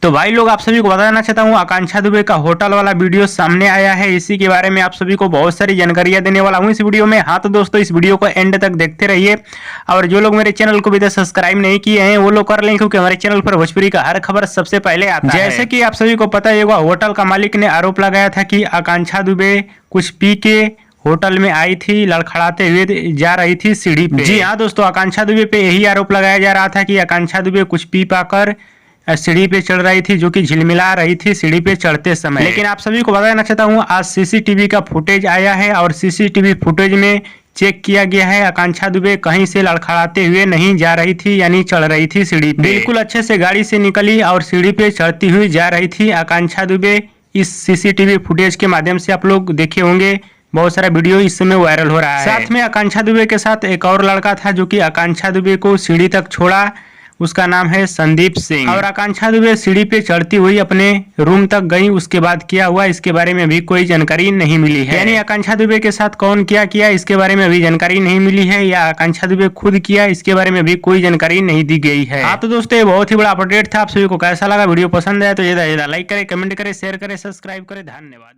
तो भाई लोग आप सभी को बताना चाहता हूँ आकांक्षा दुबे का होटल वाला वीडियो सामने आया है। इसी के बारे में आप सभी को बहुत सारी जानकारियां देने वाला हूँ इस वीडियो में। हाँ तो दोस्तों इस वीडियो को एंड तक देखते रहिए और जो लोग मेरे चैनल को अभी तक सब्सक्राइब नहीं किए हैं वो लोग कर लें, क्योंकि हमारे चैनल पर भोजपुरी का हर खबर सबसे पहले आता है। जैसे कि आप सभी को पता है, होटल का मालिक ने आरोप लगाया था कि आकांक्षा दुबे कुछ पी के होटल में आई थी, लड़खड़ाते हुए जा रही थी सीढ़ी पे। जी हाँ दोस्तों, आकांक्षा दुबे पे यही आरोप लगाया जा रहा था कि आकांक्षा दुबे कुछ पी पाकर सीढ़ी पे चढ़ रही थी, जो कि झिलमिला रही थी सीढ़ी पे चढ़ते समय। लेकिन आप सभी को बताना चाहता हूँ आज सीसीटीवी का फुटेज आया है और सीसीटीवी फुटेज में चेक किया गया है आकांक्षा दुबे कहीं से लड़खड़ाते हुए नहीं जा रही थी, यानी चढ़ रही थी सीढ़ी पे। बिल्कुल अच्छे से गाड़ी से निकली और सीढ़ी पे चढ़ती हुई जा रही थी आकांक्षा दुबे। इस सीसीटीवी फुटेज के माध्यम से आप लोग देखे होंगे, बहुत सारा वीडियो इस समय वायरल हो रहा है। साथ में आकांक्षा दुबे के साथ एक और लड़का था जो कि आकांक्षा दुबे को सीढ़ी तक छोड़ा, उसका नाम है संदीप सिंह। और आकांक्षा दुबे सीढ़ी पे चढ़ती हुई अपने रूम तक गई, उसके बाद क्या हुआ इसके बारे में अभी कोई जानकारी नहीं मिली है। यानी आकांक्षा दुबे के साथ कौन क्या किया इसके बारे में अभी जानकारी नहीं मिली है, या आकांक्षा दुबे खुद किया इसके बारे में अभी कोई जानकारी नहीं दी गई है। हाँ तो दोस्तों ये बहुत ही बड़ा अपडेट था। आप सभी को कैसा लगा, वीडियो पसंद आया तो ज्यादा लाइक करें, कमेंट करें, शेयर करें, सब्सक्राइब करें। धन्यवाद।